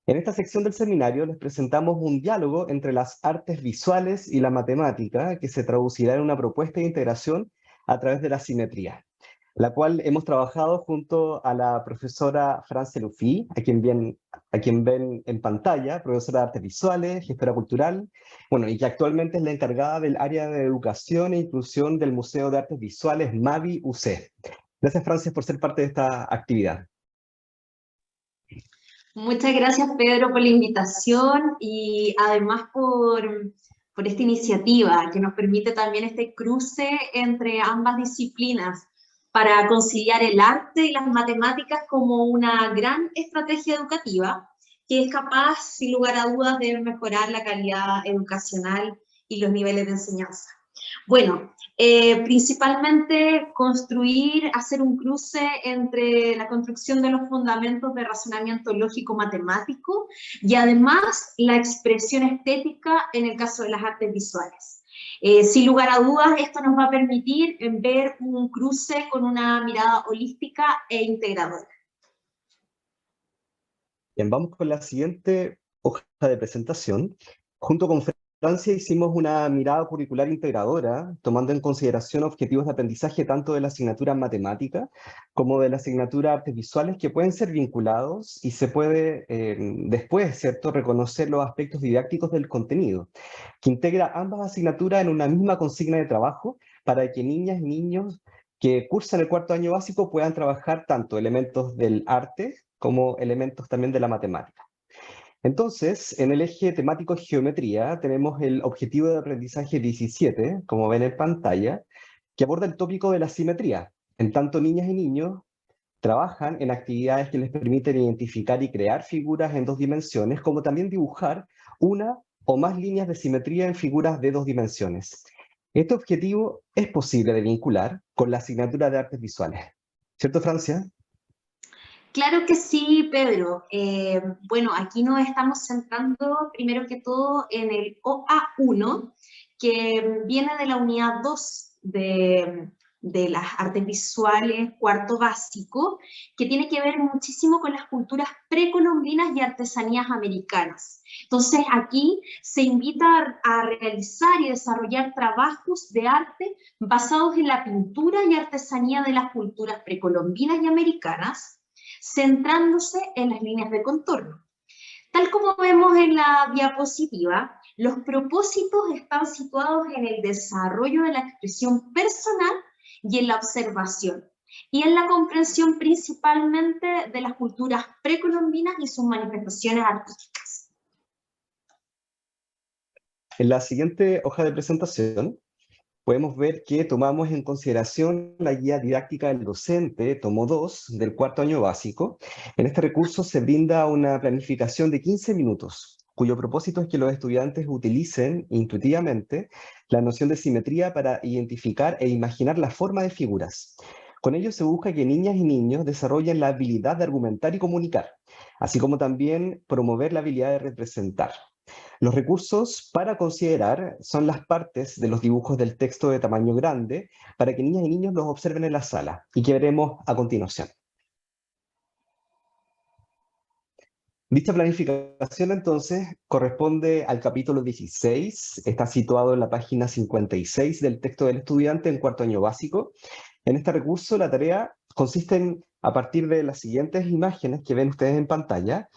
En esta sección del seminario les presentamos un diálogo entre las artes visuales y la matemática que se traducirá en una propuesta de integración a través de la simetría, la cual hemos trabajado junto a la profesora France Luffy, a quien ven en pantalla, profesora de artes visuales, gestora cultural, bueno, y que actualmente es la encargada del área de educación e inclusión del Museo de Artes Visuales MAVI UC. Gracias, Frances, por ser parte de esta actividad. Muchas gracias, Pedro, por la invitación y además por esta iniciativa que nos permite también este cruce entre ambas disciplinas para conciliar el arte y las matemáticas como una gran estrategia educativa que es capaz, sin lugar a dudas, de mejorar la calidad educacional y los niveles de enseñanza. Bueno, principalmente construir, hacer un cruce entre la construcción de los fundamentos de razonamiento lógico-matemático y además la expresión estética en el caso de las artes visuales. Sin lugar a dudas, esto nos va a permitir ver un cruce con una mirada holística e integradora. Bien, vamos con la siguiente hoja de presentación. Junto con Francia hicimos una mirada curricular integradora, tomando en consideración objetivos de aprendizaje tanto de la asignatura matemática como de la asignatura artes visuales que pueden ser vinculados y se puede después, ¿cierto?, reconocer los aspectos didácticos del contenido, que integra ambas asignaturas en una misma consigna de trabajo para que niñas y niños que cursan el cuarto año básico puedan trabajar tanto elementos del arte como elementos también de la matemática. Entonces, en el eje temático geometría tenemos el objetivo de aprendizaje 17, como ven en pantalla, que aborda el tópico de la simetría. En tanto, niñas y niños trabajan en actividades que les permiten identificar y crear figuras en dos dimensiones, como también dibujar una o más líneas de simetría en figuras de dos dimensiones. Este objetivo es posible de vincular con la asignatura de artes visuales. ¿Cierto, Francia? Claro que sí, Pedro. Bueno, aquí nos estamos centrando primero que todo en el OA1, que viene de la unidad 2 de las artes visuales, cuarto básico, que tiene que ver muchísimo con las culturas precolombinas y artesanías americanas. Entonces, aquí se invita a realizar y desarrollar trabajos de arte basados en la pintura y artesanía de las culturas precolombinas y americanas, centrándose en las líneas de contorno. Tal como vemos en la diapositiva, los propósitos están situados en el desarrollo de la expresión personal y en la observación, y en la comprensión principalmente de las culturas precolombinas y sus manifestaciones artísticas. En la siguiente hoja de presentación podemos ver que tomamos en consideración la guía didáctica del docente, tomo 2, del cuarto año básico. En este recurso se brinda una planificación de 15 minutos, cuyo propósito es que los estudiantes utilicen intuitivamente la noción de simetría para identificar e imaginar la forma de figuras. Con ello se busca que niñas y niños desarrollen la habilidad de argumentar y comunicar, así como también promover la habilidad de representar. Los recursos para considerar son las partes de los dibujos del texto de tamaño grande para que niñas y niños los observen en la sala y que veremos a continuación. Dicha planificación entonces corresponde al capítulo 16, está situado en la página 56 del texto del estudiante en cuarto año básico. En este recurso la tarea consiste en, a partir de las siguientes imágenes que ven ustedes en pantalla,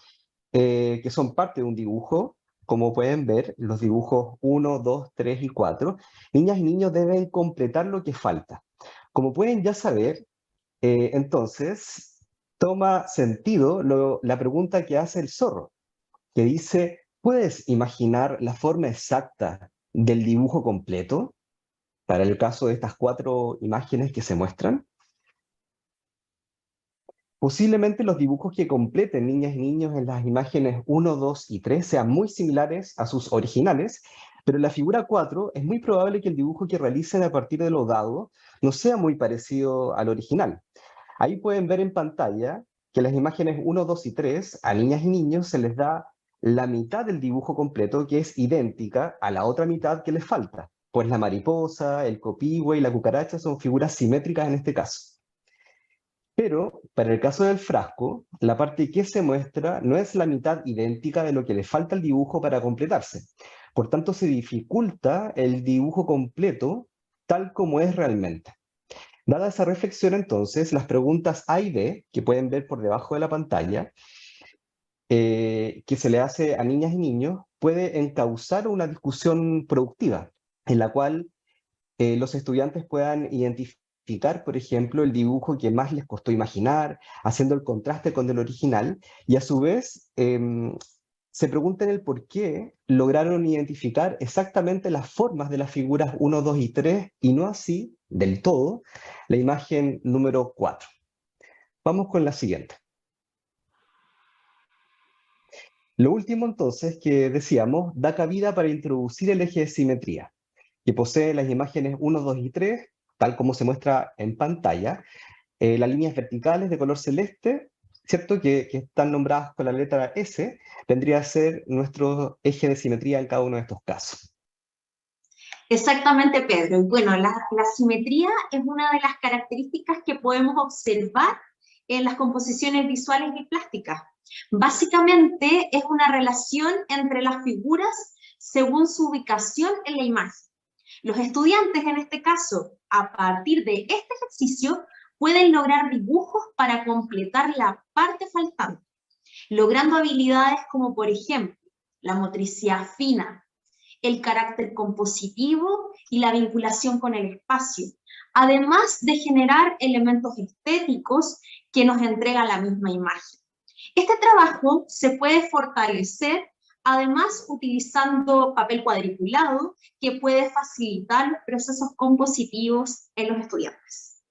que son parte de un dibujo. Como pueden ver, los dibujos 1, 2, 3 y 4, niñas y niños deben completar lo que falta. Como pueden ya saber, entonces, toma sentido la pregunta que hace el zorro, que dice, ¿puedes imaginar la forma exacta del dibujo completo? Para el caso de estas 4 imágenes que se muestran. Posiblemente los dibujos que completen niñas y niños en las imágenes 1, 2 y 3 sean muy similares a sus originales, pero en la figura 4 es muy probable que el dibujo que realicen a partir de lo dado no sea muy parecido al original. Ahí pueden ver en pantalla que las imágenes 1, 2 y 3 a niñas y niños se les da la mitad del dibujo completo que es idéntica a la otra mitad que les falta, pues la mariposa, el copihue y la cucaracha son figuras simétricas en este caso. Pero para el caso del frasco, la parte que se muestra no es la mitad idéntica de lo que le falta al dibujo para completarse. Por tanto, se dificulta el dibujo completo tal como es realmente. Dada esa reflexión, entonces, las preguntas A y B, que pueden ver por debajo de la pantalla, que se le hace a niñas y niños, puede encauzar una discusión productiva, en la cual los estudiantes puedan identificar, por ejemplo, el dibujo que más les costó imaginar, haciendo el contraste con el original, y a su vez se preguntan el por qué lograron identificar exactamente las formas de las figuras 1, 2 y 3, y no así, del todo, la imagen número 4. Vamos con la siguiente. Lo último entonces que decíamos da cabida para introducir el eje de simetría, que posee las imágenes 1, 2 y 3, tal como se muestra en pantalla, las líneas verticales de color celeste, ¿cierto? Que están nombradas con la letra S, vendría a ser nuestro eje de simetría en cada uno de estos casos. Exactamente, Pedro. Y bueno, la simetría es una de las características que podemos observar en las composiciones visuales y plásticas. Básicamente es una relación entre las figuras según su ubicación en la imagen. Los estudiantes, en este caso, a partir de este ejercicio, pueden lograr dibujos para completar la parte faltante, logrando habilidades como, por ejemplo, la motricidad fina, el carácter compositivo y la vinculación con el espacio, además de generar elementos estéticos que nos entrega la misma imagen. Este trabajo se puede fortalecer además utilizando papel cuadriculado que puede facilitar los procesos compositivos en los estudiantes.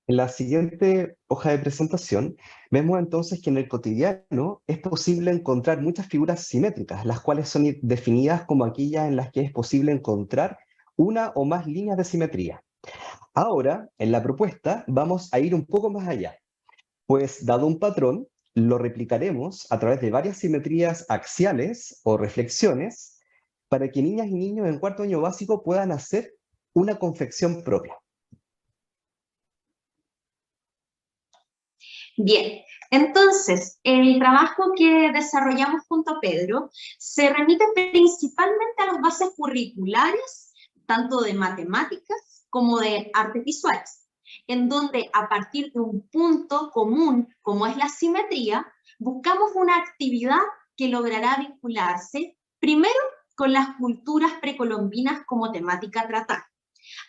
En la siguiente hoja de presentación, vemos entonces que en el cotidiano es posible encontrar muchas figuras simétricas, las cuales son definidas como aquellas en las que es posible encontrar una o más líneas de simetría. Ahora, en la propuesta, vamos a ir un poco más allá, pues dado un patrón, lo replicaremos a través de varias simetrías axiales o reflexiones para que niñas y niños en cuarto año básico puedan hacer una confección propia. Bien, entonces, el trabajo que desarrollamos junto a Pedro se remite principalmente a las bases curriculares, tanto de matemáticas como de artes visuales, en donde a partir de un punto común, como es la simetría, buscamos una actividad que logrará vincularse primero con las culturas precolombinas como temática a tratar.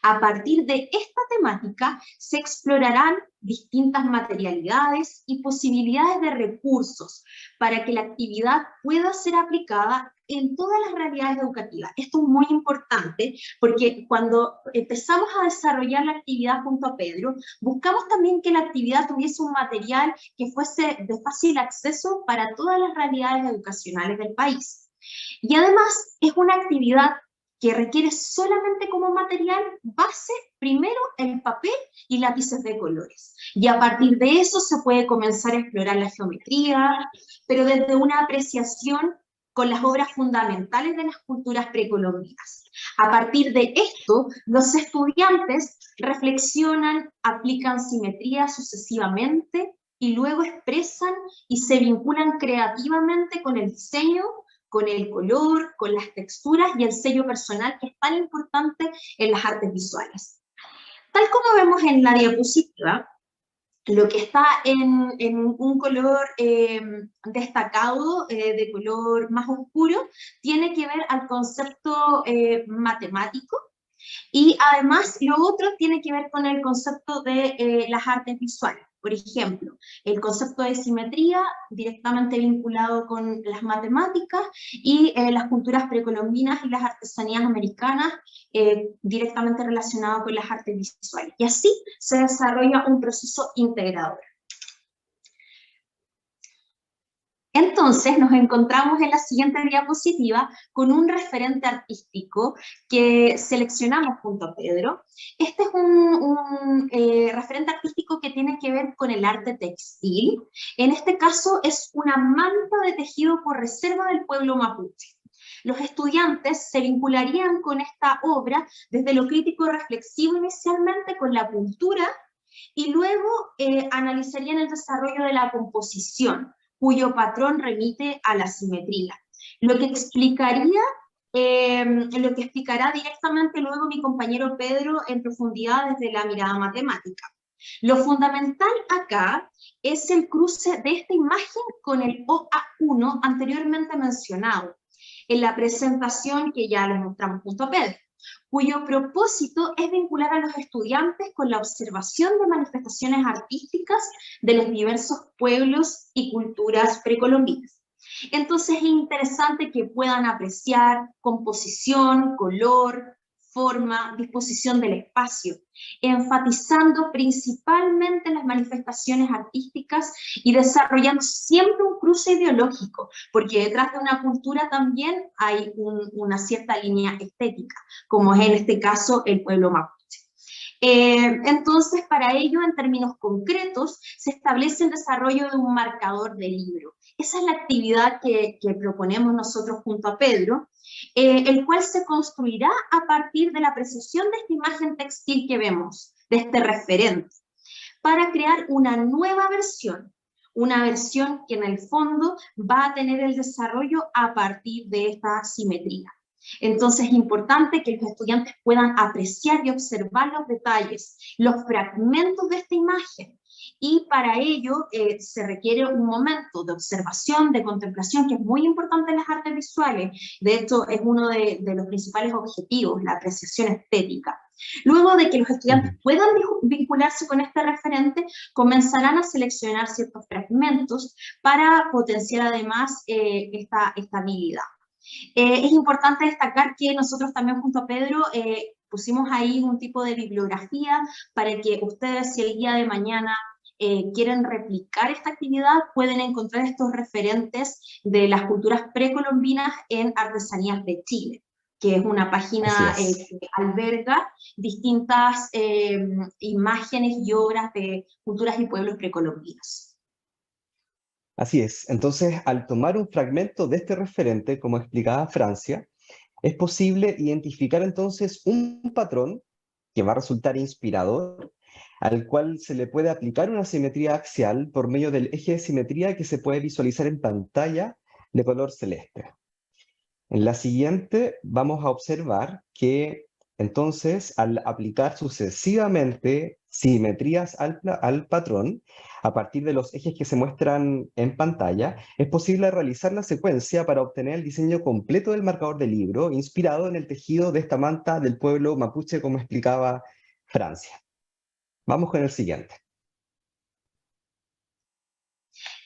A partir de esta temática se explorarán distintas materialidades y posibilidades de recursos para que la actividad pueda ser aplicada en todas las realidades educativas. Esto es muy importante porque cuando empezamos a desarrollar la actividad junto a Pedro, buscamos también que la actividad tuviese un material que fuese de fácil acceso para todas las realidades educacionales del país. Y además es una actividad que requiere solamente como material base, primero el papel y lápices de colores. Y a partir de eso se puede comenzar a explorar la geometría, pero desde una apreciación con las obras fundamentales de las culturas precolombinas. A partir de esto, los estudiantes reflexionan, aplican simetría sucesivamente y luego expresan y se vinculan creativamente con el diseño, con el color, con las texturas y el sello personal que es tan importante en las artes visuales. Tal como vemos en la diapositiva, lo que está en un color destacado, de color más oscuro, tiene que ver al concepto matemático, y además lo otro tiene que ver con el concepto de las artes visuales. Por ejemplo, el concepto de simetría directamente vinculado con las matemáticas y las culturas precolombinas y las artesanías americanas directamente relacionado con las artes visuales. Y así se desarrolla un proceso integrador. Entonces nos encontramos en la siguiente diapositiva con un referente artístico que seleccionamos junto a Pedro. Este es un referente artístico que tiene que ver con el arte textil. En este caso es una manta de tejido por reserva del pueblo mapuche. Los estudiantes se vincularían con esta obra desde lo crítico reflexivo inicialmente con la cultura Y luego analizarían el desarrollo de la composición, cuyo patrón remite a la simetría. Lo que explicaría, lo que explicará directamente luego mi compañero Pedro en profundidad desde la mirada matemática. Lo fundamental acá es el cruce de esta imagen con el OA1 anteriormente mencionado, en la presentación que ya les mostramos junto a Pedro, cuyo propósito es vincular a los estudiantes con la observación de manifestaciones artísticas de los diversos pueblos y culturas precolombinas. Entonces es interesante que puedan apreciar composición, color, forma, disposición del espacio, enfatizando principalmente las manifestaciones artísticas y desarrollando siempre un cruce ideológico, porque detrás de una cultura también hay una cierta línea estética, como es en este caso el pueblo mapuche. Entonces, para ello, en términos concretos, se establece el desarrollo de un marcador de libro. Esa es la actividad que proponemos nosotros junto a Pedro, el cual se construirá a partir de la precisión de esta imagen textil que vemos, de este referente, para crear una nueva versión, una versión que en el fondo va a tener el desarrollo a partir de esta simetría. Entonces es importante que los estudiantes puedan apreciar y observar los detalles, los fragmentos de esta imagen, y para ello se requiere un momento de observación, de contemplación, que es muy importante en las artes visuales. De hecho, es uno de los principales objetivos, la apreciación estética. Luego de que los estudiantes puedan vincularse con este referente, comenzarán a seleccionar ciertos fragmentos para potenciar además esta habilidad. Es importante destacar que nosotros también junto a Pedro pusimos ahí un tipo de bibliografía para que ustedes, si el día de mañana quieren replicar esta actividad, pueden encontrar estos referentes de las culturas precolombinas en Artesanías de Chile, que es una página que alberga distintas imágenes y obras de culturas y pueblos precolombinos. Así es. Entonces, al tomar un fragmento de este referente, como explicaba Francia, es posible identificar entonces un patrón que va a resultar inspirador, al cual se le puede aplicar una simetría axial por medio del eje de simetría que se puede visualizar en pantalla de color celeste. En la siguiente vamos a observar que entonces al aplicar sucesivamente simetrías al patrón, a partir de los ejes que se muestran en pantalla, es posible realizar la secuencia para obtener el diseño completo del marcador del libro, inspirado en el tejido de esta manta del pueblo mapuche, como explicaba Francia. Vamos con el siguiente.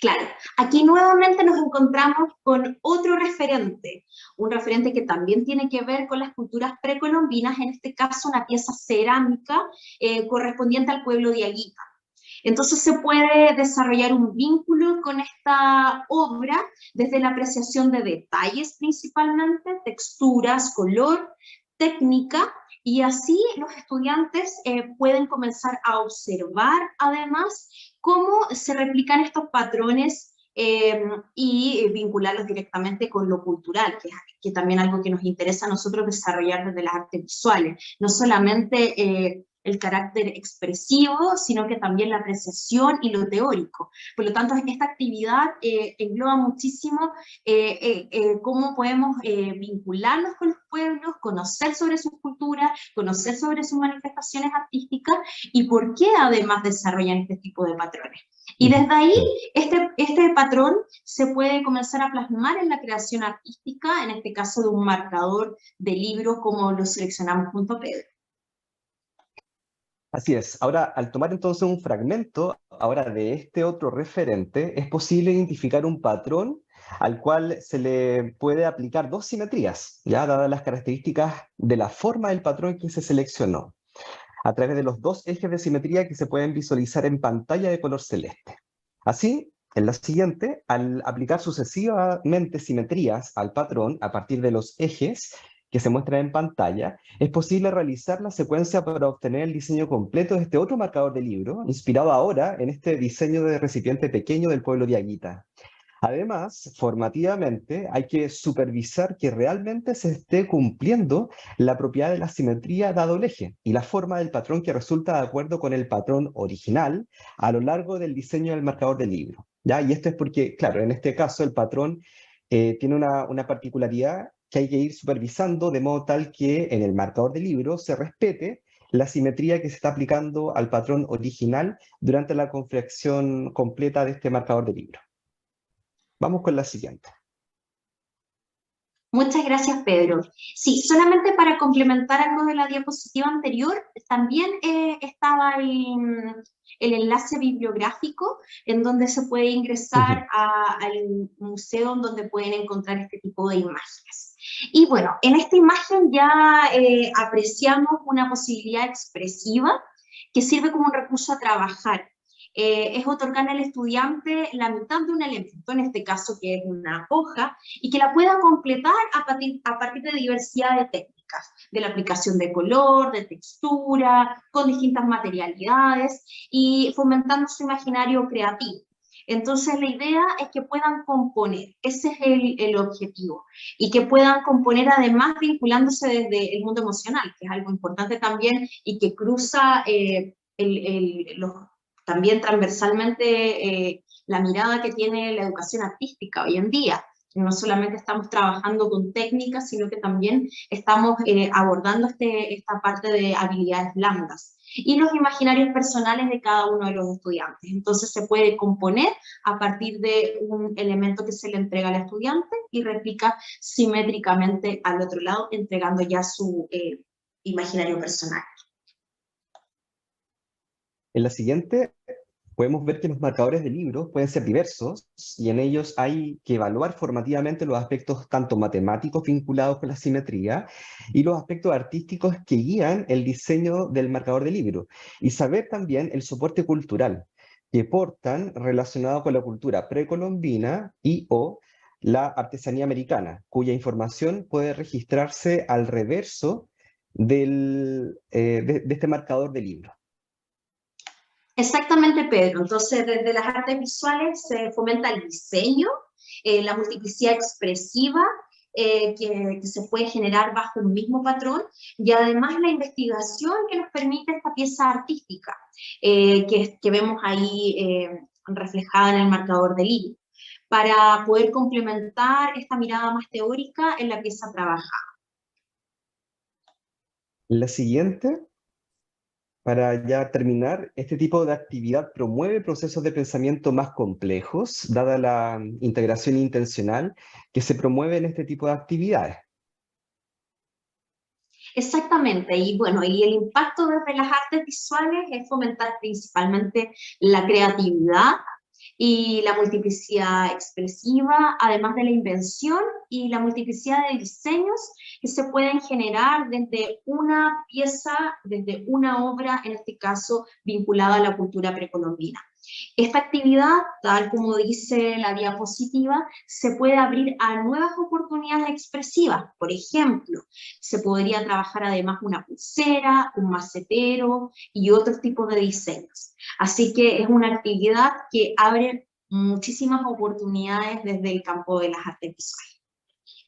Claro, aquí nuevamente nos encontramos con otro referente, un referente que también tiene que ver con las culturas precolombinas, en este caso una pieza cerámica correspondiente al pueblo de Aguita. Entonces se puede desarrollar un vínculo con esta obra desde la apreciación de detalles principalmente, texturas, color, técnica, y así los estudiantes pueden comenzar a observar además cómo se replican estos patrones y vincularlos directamente con lo cultural, que también es algo que nos interesa a nosotros desarrollar desde las artes visuales, no solamente el carácter expresivo, sino que también la apreciación y lo teórico. Por lo tanto, esta actividad engloba muchísimo cómo podemos vincularnos con los pueblos, conocer sobre sus culturas, conocer sobre sus manifestaciones artísticas y por qué además desarrollan este tipo de patrones. Y desde ahí, este patrón se puede comenzar a plasmar en la creación artística, en este caso de un marcador de libro como lo seleccionamos junto a Pedro. Así es. Ahora, al tomar entonces un fragmento ahora de este otro referente, es posible identificar un patrón al cual se le puede aplicar dos simetrías, ya dadas las características de la forma del patrón que se seleccionó, a través de los dos ejes de simetría que se pueden visualizar en pantalla de color celeste. Así, en la siguiente, al aplicar sucesivamente simetrías al patrón a partir de los ejes que se muestran en pantalla, es posible realizar la secuencia para obtener el diseño completo de este otro marcador de libro, inspirado ahora en este diseño de recipiente pequeño del pueblo de Aguita. Además, formativamente, hay que supervisar que realmente se esté cumpliendo la propiedad de la simetría dado el eje y la forma del patrón que resulta de acuerdo con el patrón original a lo largo del diseño del marcador del libro, ¿ya? Y esto es porque, claro, en este caso el patrón tiene una particularidad que hay que ir supervisando de modo tal que en el marcador del libro se respete la simetría que se está aplicando al patrón original durante la confección completa de este marcador de libro. Vamos con la siguiente. Muchas gracias, Pedro. Sí, solamente para complementar algo de la diapositiva anterior, también estaba el enlace bibliográfico en donde se puede ingresar al museo en donde pueden encontrar este tipo de imágenes. Y bueno, en esta imagen ya apreciamos una posibilidad expresiva que sirve como un recurso a trabajar. Es otorgar al estudiante la mitad de un elemento, en este caso que es una hoja, y que la pueda completar a partir de diversidad de técnicas, de la aplicación de color, de textura, con distintas materialidades, y fomentando su imaginario creativo. Entonces la idea es que puedan componer, ese es el objetivo, y que puedan componer además vinculándose desde el mundo emocional, que es algo importante también y que cruza también transversalmente la mirada que tiene la educación artística hoy en día. No solamente estamos trabajando con técnicas, sino que también estamos abordando esta parte de habilidades blandas y los imaginarios personales de cada uno de los estudiantes. Entonces se puede componer a partir de un elemento que se le entrega al estudiante y replica simétricamente al otro lado, entregando ya su imaginario personal. En la siguiente podemos ver que los marcadores de libros pueden ser diversos y en ellos hay que evaluar formativamente los aspectos tanto matemáticos vinculados con la simetría y los aspectos artísticos que guían el diseño del marcador de libro y saber también el soporte cultural que portan relacionado con la cultura precolombina y o la artesanía americana, cuya información puede registrarse al reverso de este marcador de libro. Exactamente, Pedro. Entonces, desde las artes visuales se fomenta el diseño, la multiplicidad expresiva que se puede generar bajo un mismo patrón y además la investigación que nos permite esta pieza artística que vemos ahí reflejada en el marcador del libro, para poder complementar esta mirada más teórica en la pieza trabajada. La siguiente, para ya terminar, este tipo de actividad promueve procesos de pensamiento más complejos, dada la integración intencional que se promueve en este tipo de actividades. Exactamente, y bueno, y el impacto desde las artes visuales es fomentar principalmente la creatividad y la multiplicidad expresiva, además de la invención y la multiplicidad de diseños que se pueden generar desde una pieza, desde una obra, en este caso vinculada a la cultura precolombina. Esta actividad, tal como dice la diapositiva, se puede abrir a nuevas oportunidades expresivas. Por ejemplo, se podría trabajar además una pulsera, un macetero y otros tipos de diseños. Así que es una actividad que abre muchísimas oportunidades desde el campo de las artes visuales.